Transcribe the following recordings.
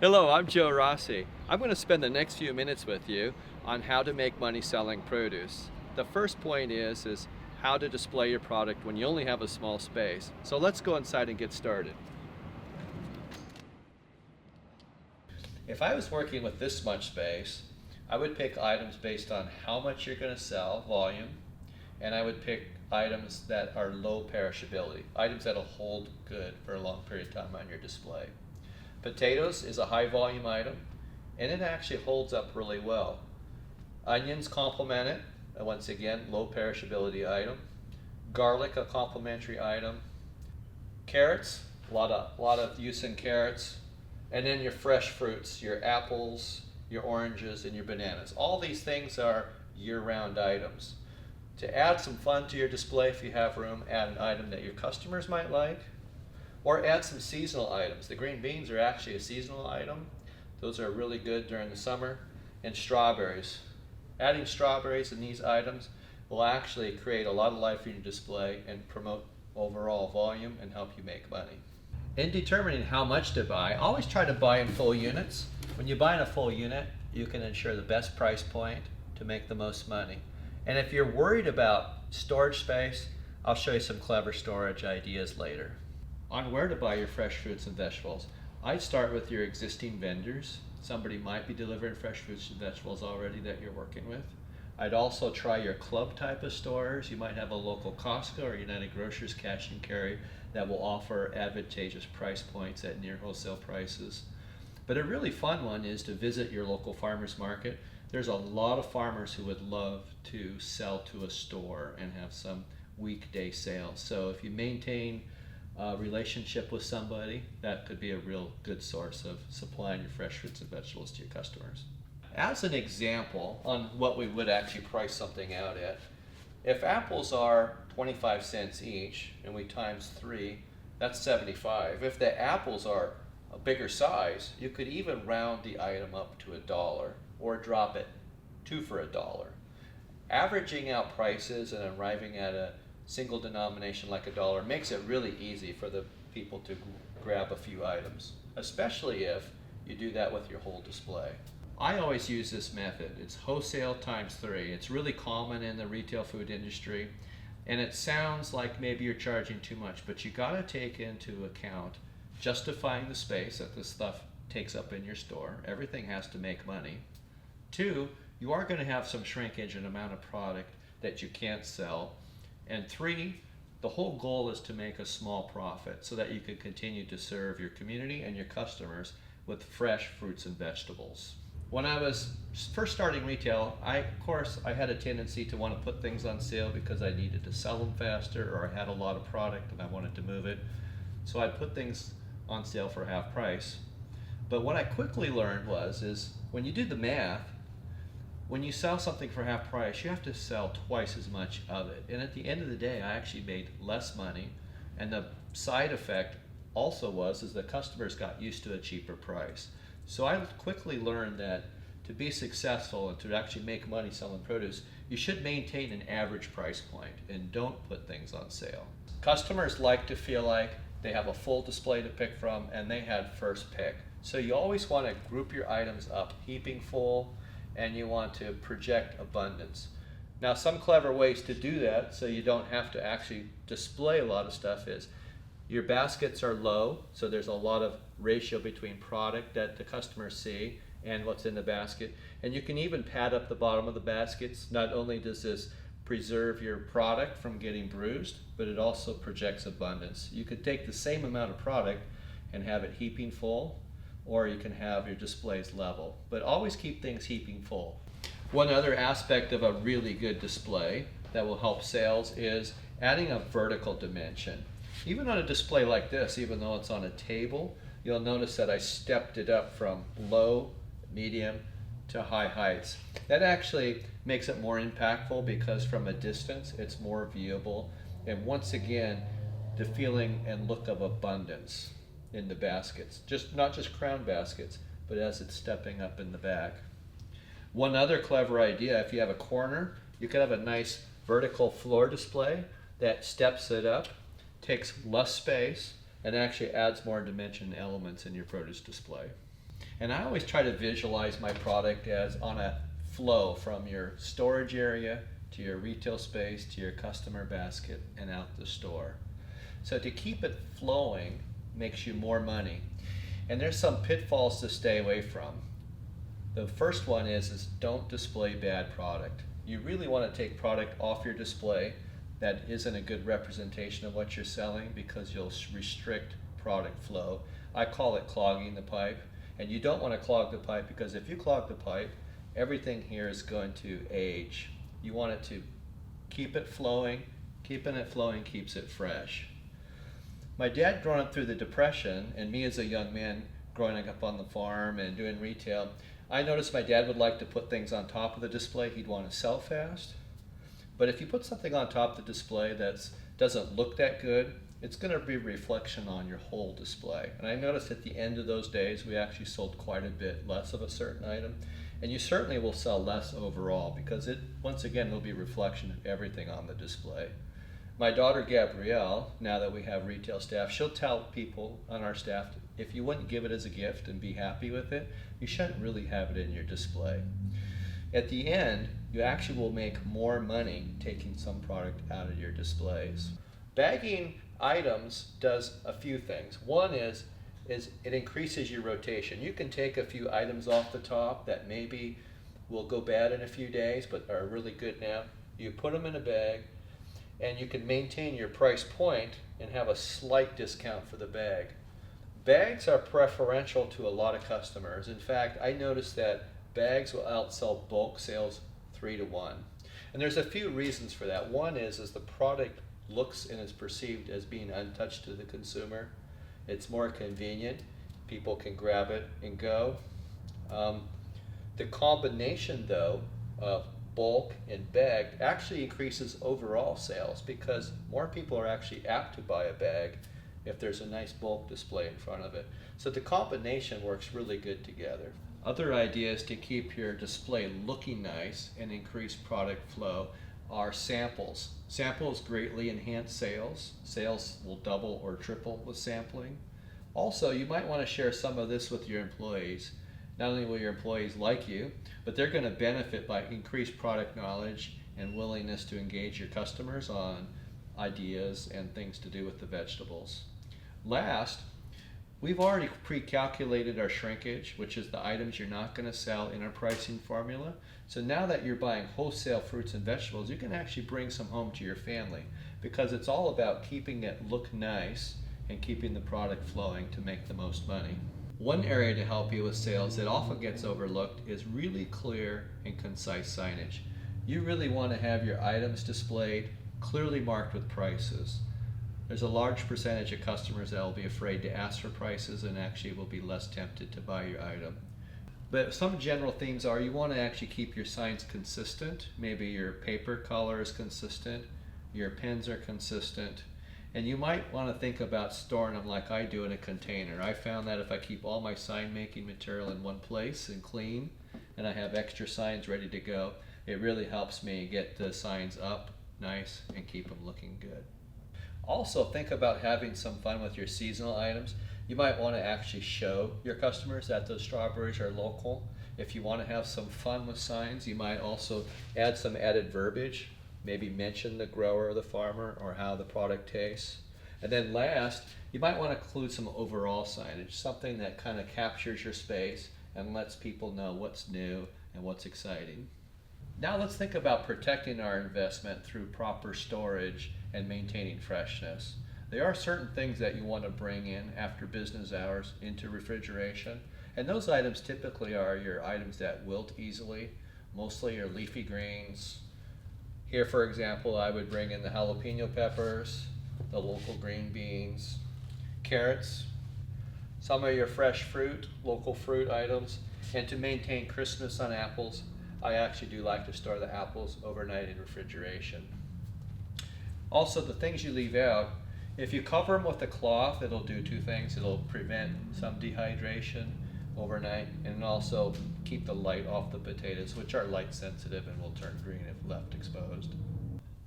Hello, I'm Joe Rossi. I'm going to spend the next few minutes with you on how to make money selling produce. The first point is how to display your product when you only have a small space. So let's go inside and get started. If I was working with this much space, I would pick items based on how much you're going to sell, volume, and I would pick items that are low perishability, items that'll hold good for a long period of time on your display. Potatoes is a high volume item, and it actually holds up really well. Onions complement it, once again, low perishability item. Garlic, a complementary item. Carrots, a lot of use in carrots. And then your fresh fruits, your apples, your oranges, and your bananas. All these things are year-round items. To add some fun to your display, if you have room, add an item that your customers might like. Or add some seasonal items. The green beans are actually a seasonal item. Those are really good during the summer. And strawberries. Adding strawberries in these items will actually create a lot of life in your display and promote overall volume and help you make money. In determining how much to buy, always try to buy in full units. When you buy in a full unit, you can ensure the best price point to make the most money. And if you're worried about storage space, I'll show you some clever storage ideas later. On where to buy your fresh fruits and vegetables, I'd start with your existing vendors. Somebody might be delivering fresh fruits and vegetables already that you're working with. I'd also try your club type of stores. You might have a local Costco or United Grocers cash and carry that will offer advantageous price points at near wholesale prices. But a really fun one is to visit your local farmers market. There's a lot of farmers who would love to sell to a store and have some weekday sales. So if you maintain a relationship with somebody, that could be a real good source of supplying your fresh fruits and vegetables to your customers. As an example on what we would actually price something out at, if apples are 25 cents each and we times 3, that's 75. If the apples are a bigger size, you could even round the item up to $1 or drop it 2 for $1. Averaging out prices and arriving at a single denomination like $1 makes it really easy for the people to grab a few items, especially if you do that with your whole display. I always use this method. It's wholesale times 3. It's really common in the retail food industry, and it sounds like maybe you're charging too much, but you got to take into account justifying the space that this stuff takes up in your store. Everything has to make money. 2, you are going to have some shrinkage in amount of product that you can't sell. And 3, the whole goal is to make a small profit so that you can continue to serve your community and your customers with fresh fruits and vegetables. When I was first starting retail, I had a tendency to want to put things on sale because I needed to sell them faster, or I had a lot of product and I wanted to move it. So I'd put things on sale for half price. But what I quickly learned is when you do the math, when you sell something for half price, you have to sell twice as much of it. And at the end of the day, I actually made less money. And the side effect also was the customers got used to a cheaper price. So I quickly learned that to be successful and to actually make money selling produce, you should maintain an average price point and don't put things on sale. Customers like to feel like they have a full display to pick from and they had first pick. So you always want to group your items up heaping full, and you want to project abundance. Now, some clever ways to do that so you don't have to actually display a lot of stuff is your baskets are low, so there's a lot of ratio between product that the customers see and what's in the basket. And you can even pad up the bottom of the baskets. Not only does this preserve your product from getting bruised, but it also projects abundance. You could take the same amount of product and have it heaping full, or you can have your displays level, but always keep things heaping full. One other aspect of a really good display that will help sales is adding a vertical dimension. Even on a display like this, even though it's on a table, you'll notice that I stepped it up from low, medium, to high heights. That actually makes it more impactful because from a distance, it's more viewable. And once again, the feeling and look of abundance in the baskets, not just crown baskets, but as it's stepping up in the back. One other clever idea, if you have a corner, you could have a nice vertical floor display that steps it up, takes less space, and actually adds more dimension elements in your produce display. And I always try to visualize my product as on a flow from your storage area to your retail space to your customer basket and out the store. So to keep it flowing makes you more money. And there's some pitfalls to stay away from. The first one is don't display bad product. You really want to take product off your display that isn't a good representation of what you're selling, because you'll restrict product flow. I call it clogging the pipe. And you don't want to clog the pipe, because if you clog the pipe, everything here is going to age. You want it to keep it flowing. Keeping it flowing keeps it fresh. My dad growing up through the Depression, and me as a young man growing up on the farm and doing retail, I noticed my dad would like to put things on top of the display. He'd want to sell fast. But if you put something on top of the display that doesn't look that good, it's going to be a reflection on your whole display. And I noticed at the end of those days, we actually sold quite a bit less of a certain item. And you certainly will sell less overall, because it, once again, will be a reflection of everything on the display. My daughter Gabrielle, now that we have retail staff, she'll tell people on our staff, if you wouldn't give it as a gift and be happy with it, you shouldn't really have it in your display. At the end, you actually will make more money taking some product out of your displays. Bagging items does a few things. One is it increases your rotation. You can take a few items off the top that maybe will go bad in a few days but are really good now. You put them in a bag, and you can maintain your price point and have a slight discount for the bag. Bags are preferential to a lot of customers. In fact, I noticed that bags will outsell bulk sales 3-to-1. And there's a few reasons for that. One is the product looks and is perceived as being untouched to the consumer. It's more convenient. People can grab it and go. The combination, though, of bulk and bag actually increases overall sales, because more people are actually apt to buy a bag if there's a nice bulk display in front of it. So the combination works really good together. Other ideas to keep your display looking nice and increase product flow are samples. Samples greatly enhance sales. Sales will double or triple with sampling. Also, you might want to share some of this with your employees. Not only will your employees like you, but they're going to benefit by increased product knowledge and willingness to engage your customers on ideas and things to do with the vegetables. Last, we've already pre-calculated our shrinkage, which is the items you're not going to sell in our pricing formula. So now that you're buying wholesale fruits and vegetables, you can actually bring some home to your family, because it's all about keeping it look nice and keeping the product flowing to make the most money. One area to help you with sales that often gets overlooked is really clear and concise signage. You really want to have your items displayed clearly marked with prices. There's a large percentage of customers that will be afraid to ask for prices and actually will be less tempted to buy your item. But some general themes are, you want to actually keep your signs consistent. Maybe your paper color is consistent, your pens are consistent, and you might want to think about storing them like I do in a container. I found that if I keep all my sign making material in one place and clean, and I have extra signs ready to go, it really helps me get the signs up nice and keep them looking good. Also, think about having some fun with your seasonal items. You might want to actually show your customers that those strawberries are local. If you want to have some fun with signs, you might also add some added verbiage. Maybe mention the grower or the farmer or how the product tastes. And then last, you might want to include some overall signage, something that kind of captures your space and lets people know what's new and what's exciting. Now let's think about protecting our investment through proper storage and maintaining freshness. There are certain things that you want to bring in after business hours into refrigeration, and those items typically are your items that wilt easily, mostly your leafy greens. Here, for example, I would bring in the jalapeno peppers, the local green beans, carrots, some of your fresh fruit, local fruit items, and to maintain crispness on apples, I actually do like to store the apples overnight in refrigeration. Also, the things you leave out, if you cover them with a cloth, it'll do two things. It'll prevent some dehydration overnight, and also keep the light off the potatoes, which are light sensitive and will turn green if left exposed.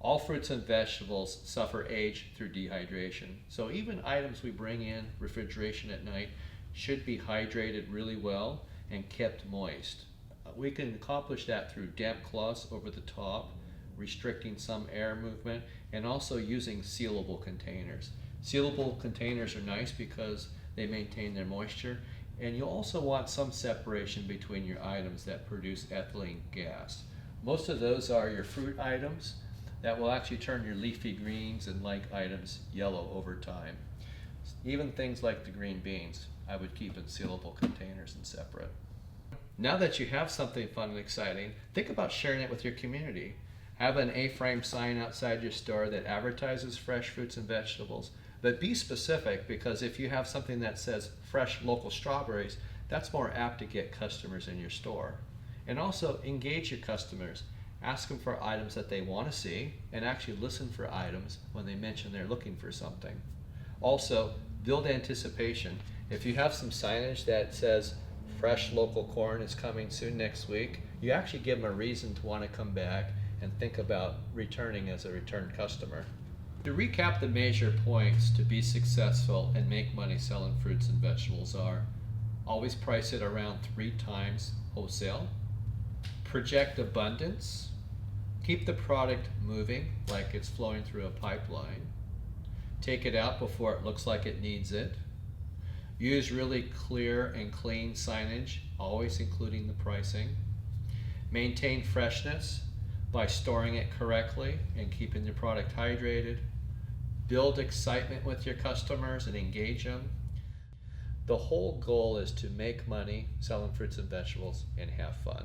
All fruits and vegetables suffer age through dehydration. So even items we bring in refrigeration at night, should be hydrated really well and kept moist. We can accomplish that through damp cloths over the top, restricting some air movement, and also using sealable containers. Sealable containers are nice because they maintain their moisture, and you'll also want some separation between your items that produce ethylene gas. Most of those are your fruit items that will actually turn your leafy greens and like items yellow over time. Even things like the green beans, I would keep in sealable containers and separate. Now that you have something fun and exciting, think about sharing it with your community. Have an A-frame sign outside your store that advertises fresh fruits and vegetables, but be specific, because if you have something that says fresh local strawberries, that's more apt to get customers in your store. And also engage your customers. Ask them for items that they want to see, and actually listen for items when they mention they're looking for something. Also, build anticipation. If you have some signage that says fresh local corn is coming soon next week, you actually give them a reason to want to come back and think about returning as a return customer. To recap, the major points to be successful and make money selling fruits and vegetables are: always price it around 3 times wholesale, project abundance, keep the product moving like it's flowing through a pipeline, take it out before it looks like it needs it, use really clear and clean signage, always including the pricing, maintain freshness by storing it correctly and keeping your product hydrated, build excitement with your customers and engage them. The whole goal is to make money selling fruits and vegetables and have fun.